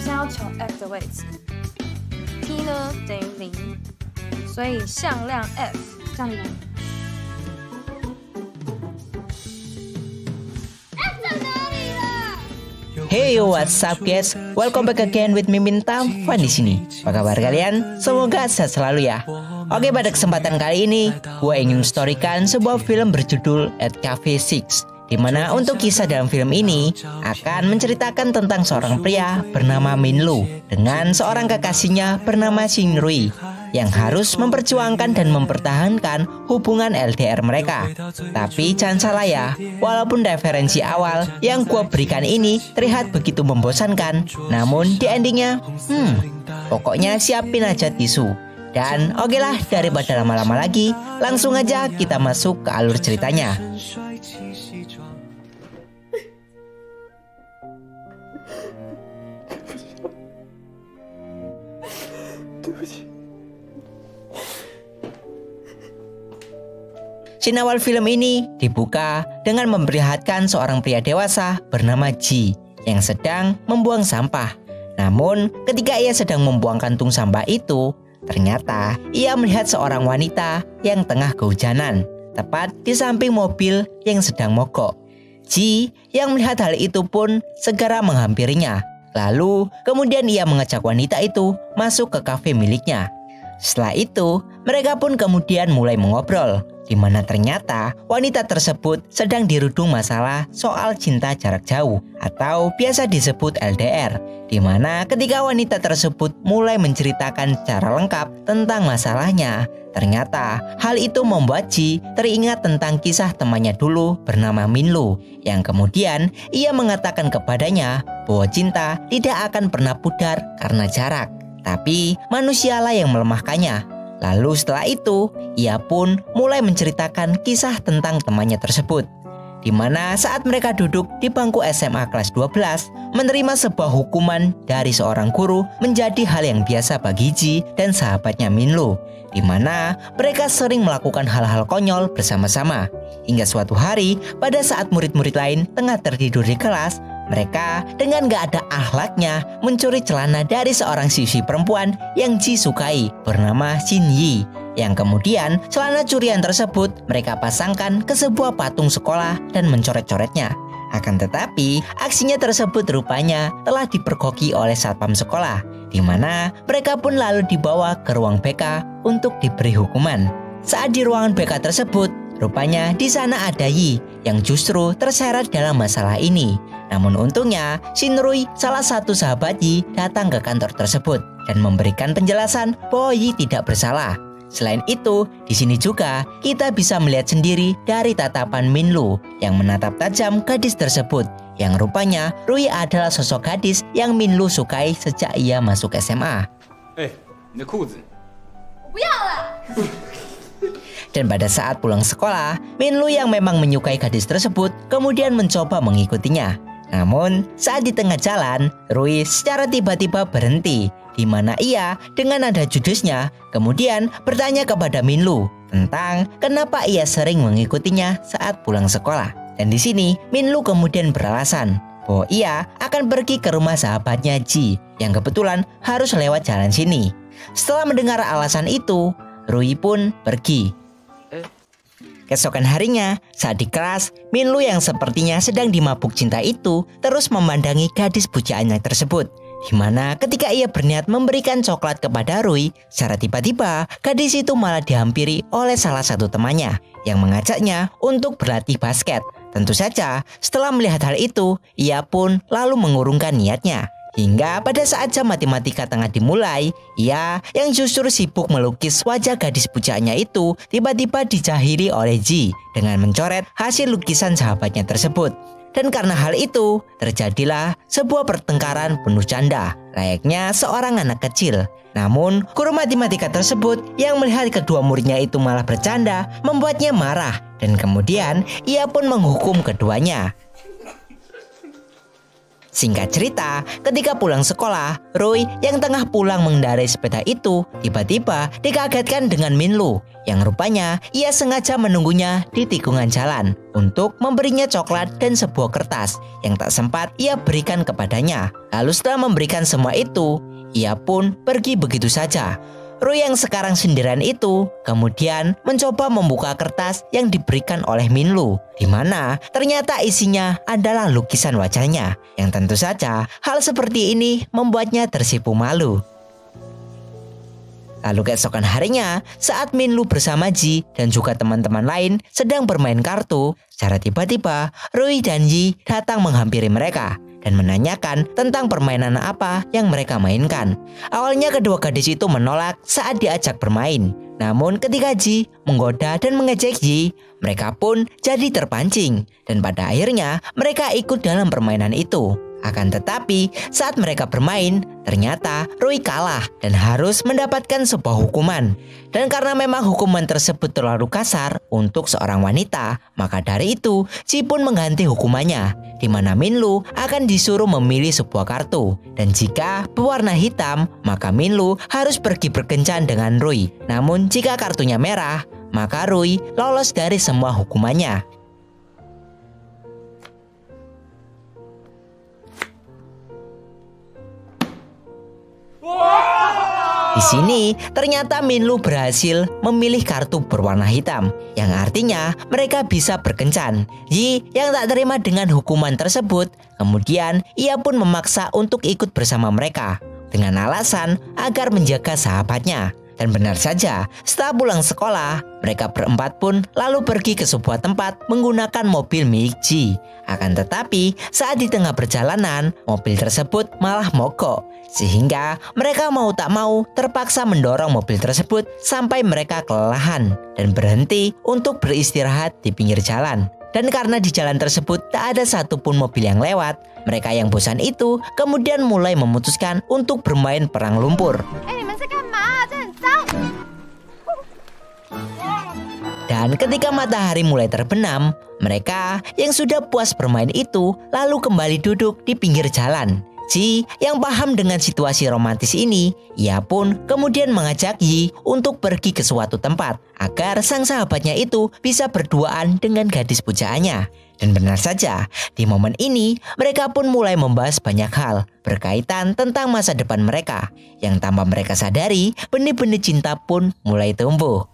现在要求 F 的位置 ，P 呢等于0，所以向量 F 这样子。F 在哪里了？ Hey what's up guys, welcome back again with Mimin Tampan di sini. Apa kabar kalian? Semoga sehat selalu ya. Oke, pada kesempatan kali ini gue ingin storykan sebuah film berjudul At Cafe 6, di mana untuk kisah dalam film ini akan menceritakan tentang seorang pria bernama Minlu dengan seorang kekasihnya bernama Shinrui yang harus memperjuangkan dan mempertahankan hubungan LDR mereka. Tapi jangan salah ya, walaupun referensi awal yang gue berikan ini terlihat begitu membosankan, namun di endingnya, pokoknya siapin aja tisu. Dan oke lah, daripada lama-lama lagi, langsung aja kita masuk ke alur ceritanya. Scene awal film ini dibuka dengan memperlihatkan seorang pria dewasa bernama Ji yang sedang membuang sampah. Namun ketika ia sedang membuang kantung sampah itu, ternyata ia melihat seorang wanita yang tengah kehujanan, tepat di samping mobil yang sedang mogok. Ji yang melihat hal itu pun segera menghampirinya. Lalu kemudian ia mengajak wanita itu masuk ke kafe miliknya. Setelah itu mereka pun kemudian mulai mengobrol, di mana ternyata wanita tersebut sedang dirudung masalah soal cinta jarak jauh atau biasa disebut LDR, di mana ketika wanita tersebut mulai menceritakan secara lengkap tentang masalahnya, ternyata hal itu membuat Ji teringat tentang kisah temannya dulu bernama Minlu, yang kemudian ia mengatakan kepadanya bahwa cinta tidak akan pernah pudar karena jarak, tapi manusialah yang melemahkannya. Lalu setelah itu, ia pun mulai menceritakan kisah tentang temannya tersebut, di mana saat mereka duduk di bangku SMA kelas 12, menerima sebuah hukuman dari seorang guru menjadi hal yang biasa bagi Ji dan sahabatnya Minlu, di mana mereka sering melakukan hal-hal konyol bersama-sama. Hingga suatu hari, pada saat murid-murid lain tengah tertidur di kelas, mereka dengan gak ada akhlaknya mencuri celana dari seorang siswi perempuan yang Ji sukai bernama Shin Yi, yang kemudian celana curian tersebut mereka pasangkan ke sebuah patung sekolah dan mencoret-coretnya. Akan tetapi aksinya tersebut rupanya telah dipergoki oleh satpam sekolah, di mana mereka pun lalu dibawa ke ruang BK untuk diberi hukuman. Saat di ruangan BK tersebut, rupanya di sana ada Yi yang justru terseret dalam masalah ini. Namun untungnya Shinrui, salah satu sahabat Yi, datang ke kantor tersebut dan memberikan penjelasan bahwa Yi tidak bersalah. Selain itu, di sini juga kita bisa melihat sendiri dari tatapan Minlu yang menatap tajam gadis tersebut, yang rupanya Rui adalah sosok gadis yang Minlu sukai sejak ia masuk SMA. Dan pada saat pulang sekolah, Minlu yang memang menyukai gadis tersebut kemudian mencoba mengikutinya. Namun saat di tengah jalan, Rui secara tiba-tiba berhenti, di mana ia dengan nada judesnya kemudian bertanya kepada Minlu tentang kenapa ia sering mengikutinya saat pulang sekolah. Dan di sini Minlu kemudian beralasan bahwa ia akan pergi ke rumah sahabatnya Ji yang kebetulan harus lewat jalan sini. Setelah mendengar alasan itu, Rui pun pergi. Keesokan harinya, saat di kelas, Minlu yang sepertinya sedang dimabuk cinta itu terus memandangi gadis pujaannya tersebut, di mana ketika ia berniat memberikan coklat kepada Rui, secara tiba-tiba gadis itu malah dihampiri oleh salah satu temannya yang mengajaknya untuk berlatih basket. Tentu saja, setelah melihat hal itu, ia pun lalu mengurungkan niatnya. Hingga pada saat jam matematika tengah dimulai, ia yang justru sibuk melukis wajah gadis pujaannya itu tiba-tiba dijahili oleh Ji dengan mencoret hasil lukisan sahabatnya tersebut. Dan karena hal itu, terjadilah sebuah pertengkaran penuh canda, layaknya seorang anak kecil. Namun, guru matematika tersebut yang melihat kedua muridnya itu malah bercanda membuatnya marah, dan kemudian ia pun menghukum keduanya. Singkat cerita, ketika pulang sekolah, Roy yang tengah pulang mengendarai sepeda itu tiba-tiba dikagetkan dengan Minlu yang rupanya ia sengaja menunggunya di tikungan jalan untuk memberinya coklat dan sebuah kertas yang tak sempat ia berikan kepadanya. Lalu setelah memberikan semua itu, ia pun pergi begitu saja. Roy yang sekarang sendirian itu kemudian mencoba membuka kertas yang diberikan oleh Minlu, di mana ternyata isinya adalah lukisan wajahnya, yang tentu saja hal seperti ini membuatnya tersipu malu. Lalu keesokan harinya, saat Minlu bersama Ji dan juga teman-teman lain sedang bermain kartu, secara tiba-tiba Roy dan Ji datang menghampiri mereka dan menanyakan tentang permainan apa yang mereka mainkan. Awalnya kedua gadis itu menolak saat diajak bermain. Namun ketika Ji menggoda dan mengejek Ji, mereka pun jadi terpancing. Dan pada akhirnya mereka ikut dalam permainan itu. Akan tetapi saat mereka bermain, ternyata Roy kalah dan harus mendapatkan sebuah hukuman. Dan karena memang hukuman tersebut terlalu kasar untuk seorang wanita, maka dari itu Ji pun mengganti hukumannya, di mana Minlu akan disuruh memilih sebuah kartu. Dan jika berwarna hitam, maka Minlu harus pergi berkencan dengan Roy. Namun jika kartunya merah, maka Roy lolos dari semua hukumannya. Di sini ternyata Minlu berhasil memilih kartu berwarna hitam, yang artinya mereka bisa berkencan. Yi yang tak terima dengan hukuman tersebut, kemudian ia pun memaksa untuk ikut bersama mereka dengan alasan agar menjaga sahabatnya. Dan benar saja, setelah pulang sekolah, mereka berempat pun lalu pergi ke sebuah tempat menggunakan mobil milik Ji. Akan tetapi, saat di tengah perjalanan, mobil tersebut malah mogok. Sehingga mereka mau tak mau terpaksa mendorong mobil tersebut sampai mereka kelelahan dan berhenti untuk beristirahat di pinggir jalan. Dan karena di jalan tersebut tak ada satupun mobil yang lewat, mereka yang bosan itu kemudian mulai memutuskan untuk bermain perang lumpur. Dan ketika matahari mulai terbenam, mereka yang sudah puas bermain itu lalu kembali duduk di pinggir jalan. Ji yang paham dengan situasi romantis ini, ia pun kemudian mengajak Yi untuk pergi ke suatu tempat agar sang sahabatnya itu bisa berduaan dengan gadis pujaannya. Dan benar saja, di momen ini mereka pun mulai membahas banyak hal berkaitan tentang masa depan mereka, yang tanpa mereka sadari benih-benih cinta pun mulai tumbuh.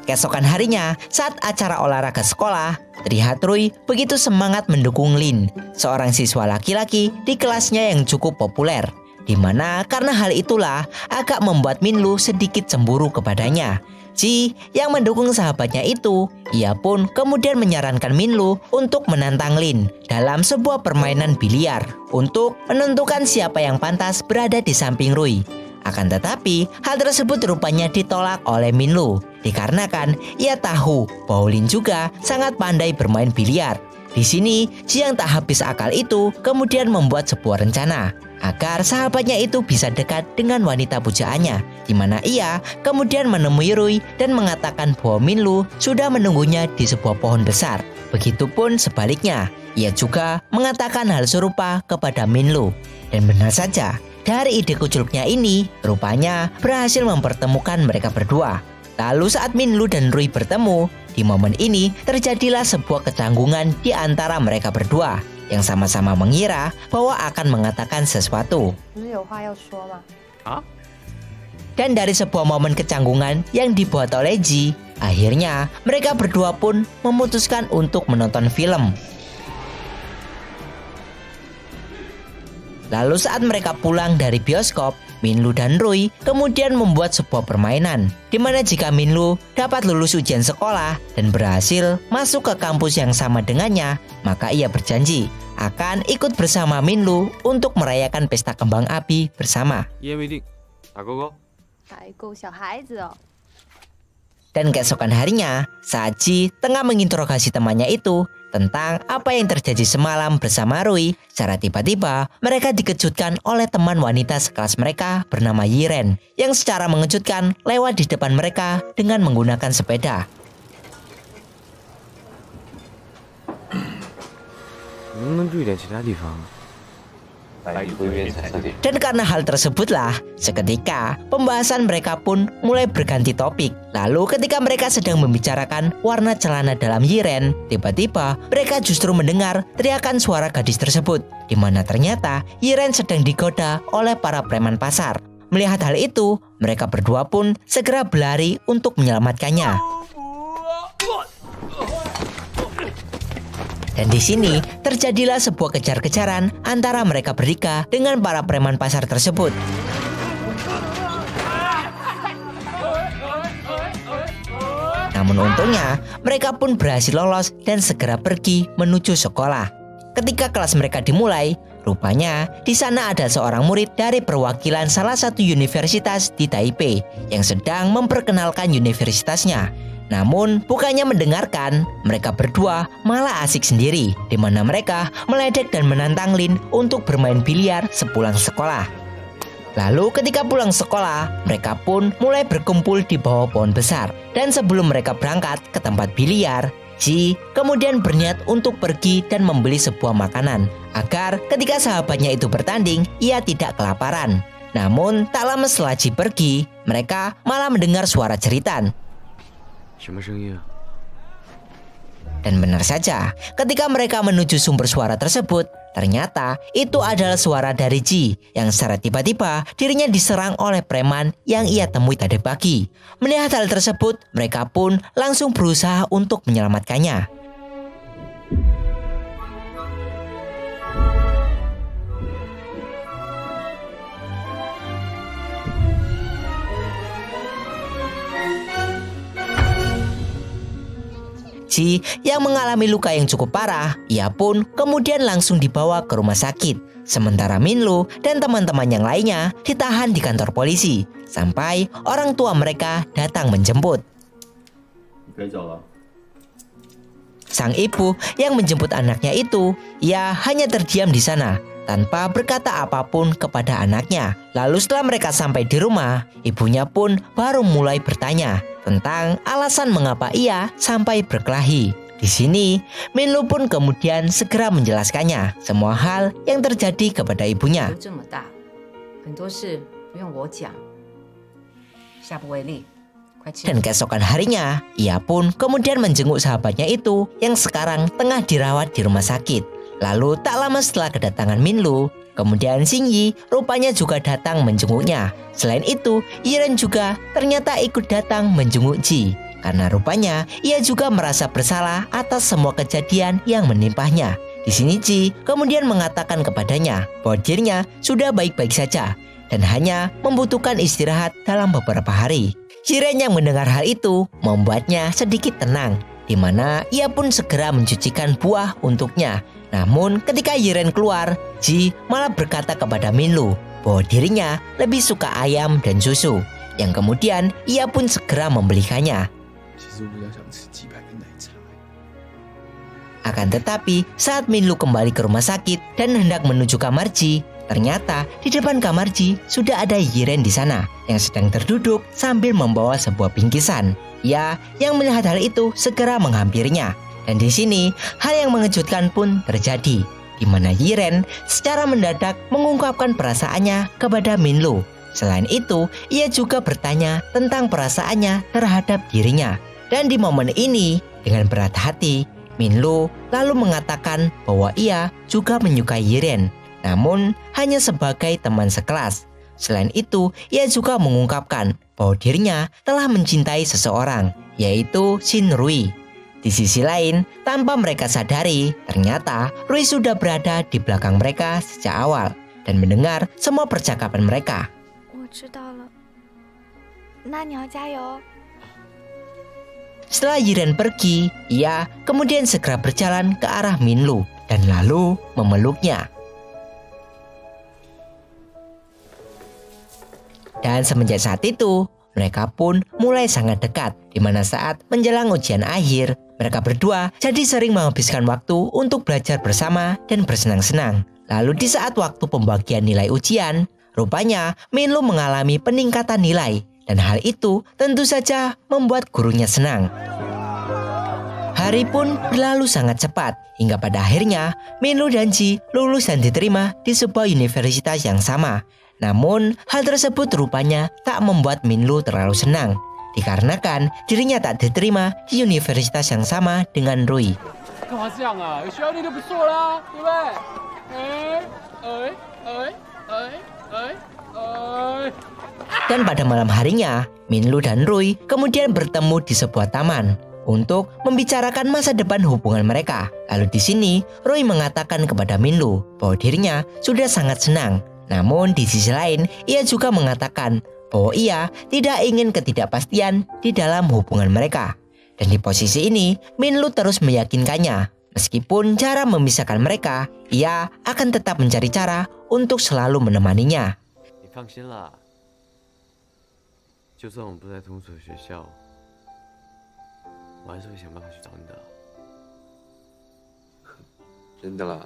Keesokan harinya, saat acara olahraga sekolah, terlihat Roy begitu semangat mendukung Lin, seorang siswa laki-laki di kelasnya yang cukup populer. Di mana karena hal itulah agak membuat Minlu sedikit cemburu kepadanya. Ji yang mendukung sahabatnya itu, ia pun kemudian menyarankan Minlu untuk menantang Lin dalam sebuah permainan biliar untuk menentukan siapa yang pantas berada di samping Roy. Akan tetapi, hal tersebut rupanya ditolak oleh Minlu, dikarenakan ia tahu bahwa Lin juga sangat pandai bermain biliar. Di sini, Ji yang tak habis akal itu kemudian membuat sebuah rencana agar sahabatnya itu bisa dekat dengan wanita pujaannya, di mana ia kemudian menemui Roy dan mengatakan bahwa Minlu sudah menunggunya di sebuah pohon besar. Begitupun sebaliknya, ia juga mengatakan hal serupa kepada Minlu. Dan benar saja, dari ide kuculuknya ini, rupanya berhasil mempertemukan mereka berdua. Lalu saat Minlu dan Roy bertemu, di momen ini terjadilah sebuah kecanggungan di antara mereka berdua, yang sama-sama mengira bahwa akan mengatakan sesuatu. Dan dari sebuah momen kecanggungan yang dibuat oleh Ji, akhirnya mereka berdua pun memutuskan untuk menonton film. Lalu saat mereka pulang dari bioskop, Minlu dan Roy kemudian membuat sebuah permainan, di mana jika Minlu dapat lulus ujian sekolah dan berhasil masuk ke kampus yang sama dengannya, maka ia berjanji akan ikut bersama Minlu untuk merayakan pesta kembang api bersama. Dan keesokan harinya, saat Ji tengah menginterogasi temannya itu tentang apa yang terjadi semalam bersama Roy, secara tiba-tiba mereka dikejutkan oleh teman wanita sekelas mereka bernama Yiren, yang secara mengejutkan lewat di depan mereka dengan menggunakan sepeda. 能不能注意点其他地方？ Dan karena hal tersebutlah, seketika pembahasan mereka pun mulai berganti topik. Lalu ketika mereka sedang membicarakan warna celana dalam Yiren, tiba-tiba mereka justru mendengar teriakan suara gadis tersebut, di mana ternyata Yiren sedang digoda oleh para preman pasar. Melihat hal itu, mereka berdua pun segera berlari untuk menyelamatkannya. Dan di sini terjadilah sebuah kejar-kejaran antara mereka bertiga dengan para preman pasar tersebut. Namun untungnya mereka pun berhasil lolos dan segera pergi menuju sekolah. Ketika kelas mereka dimulai, rupanya di sana ada seorang murid dari perwakilan salah satu universitas di Taipei yang sedang memperkenalkan universitasnya. Namun bukannya mendengarkan, mereka berdua malah asik sendiri, di mana mereka meledek dan menantang Lin untuk bermain biliar sepulang sekolah. Lalu ketika pulang sekolah, mereka pun mulai berkumpul di bawah pohon besar. Dan sebelum mereka berangkat ke tempat biliar, Ji kemudian berniat untuk pergi dan membeli sebuah makanan, agar ketika sahabatnya itu bertanding, ia tidak kelaparan. Namun tak lama setelah Ji pergi, mereka malah mendengar suara jeritan. Dan benar saja, ketika mereka menuju sumber suara tersebut, ternyata itu adalah suara dari Ji yang secara tiba-tiba dirinya diserang oleh preman yang ia temui tadi pagi. Melihat hal tersebut, mereka pun langsung berusaha untuk menyelamatkannya. Ji yang mengalami luka yang cukup parah, ia pun kemudian langsung dibawa ke rumah sakit. Sementara Minlu dan teman-teman yang lainnya ditahan di kantor polisi sampai orang tua mereka datang menjemput. Sang ibu yang menjemput anaknya itu, ia hanya terdiam di sana tanpa berkata apapun kepada anaknya. Lalu setelah mereka sampai di rumah, ibunya pun baru mulai bertanya tentang alasan mengapa ia sampai berkelahi. Di sini, Minlu pun kemudian segera menjelaskannya semua hal yang terjadi kepada ibunya. Dan keesokan harinya, ia pun kemudian menjenguk sahabatnya itu yang sekarang tengah dirawat di rumah sakit. Lalu tak lama setelah kedatangan Minlu, kemudian Xingyi rupanya juga datang menjenguknya. Selain itu, Yiren juga ternyata ikut datang menjenguk Ji, karena rupanya ia juga merasa bersalah atas semua kejadian yang menimpahnya. Di sini Ji kemudian mengatakan kepadanya bahwa dirinya sudah baik-baik saja dan hanya membutuhkan istirahat dalam beberapa hari. Yiren yang mendengar hal itu membuatnya sedikit tenang, di mana ia pun segera mencucikan buah untuknya. Namun ketika Yiren keluar, Ji malah berkata kepada Minlu bahwa dirinya lebih suka ayam dan susu, yang kemudian ia pun segera membelikannya. Akan tetapi saat Minlu kembali ke rumah sakit dan hendak menuju kamar Ji, ternyata di depan kamar Ji sudah ada Yiren di sana yang sedang terduduk sambil membawa sebuah bingkisan. Ia yang melihat hal itu segera menghampirinya. Dan di sini hal yang mengejutkan pun terjadi, di mana Yiren secara mendadak mengungkapkan perasaannya kepada Minlu. Selain itu, ia juga bertanya tentang perasaannya terhadap dirinya. Dan di momen ini, dengan berat hati, Minlu lalu mengatakan bahwa ia juga menyukai Yiren, namun hanya sebagai teman sekelas. Selain itu, ia juga mengungkapkan bahwa dirinya telah mencintai seseorang, yaitu Shin Rui. Di sisi lain, tanpa mereka sadari, ternyata Rui sudah berada di belakang mereka sejak awal dan mendengar semua percakapan mereka. Setelah Yiren pergi, ia kemudian segera berjalan ke arah Minlu dan lalu memeluknya. Dan semenjak saat itu, mereka pun mulai sangat dekat, di mana saat menjelang ujian akhir, mereka berdua jadi sering menghabiskan waktu untuk belajar bersama dan bersenang-senang. Lalu di saat waktu pembagian nilai ujian, rupanya Minlu mengalami peningkatan nilai, dan hal itu tentu saja membuat gurunya senang. Hari pun berlalu sangat cepat, hingga pada akhirnya Minlu dan Ji lulus dan diterima di sebuah universitas yang sama. Namun, hal tersebut rupanya tak membuat Minlu terlalu senang, dikarenakan dirinya tak diterima di universitas yang sama dengan Rui. Dan pada malam harinya, Minlu dan Rui kemudian bertemu di sebuah taman untuk membicarakan masa depan hubungan mereka. Lalu di sini, Rui mengatakan kepada Minlu bahwa dirinya sudah sangat senang. Namun di sisi lain, ia juga mengatakan bahwa ia tidak ingin ketidakpastian di dalam hubungan mereka. Dan di posisi ini, Minlu terus meyakinkannya. Meskipun cara memisahkan mereka, ia akan tetap mencari cara untuk selalu menemaninya. 你放心啦，就算我们不在同所学校。 我还是会想办法去找你的。真的啦。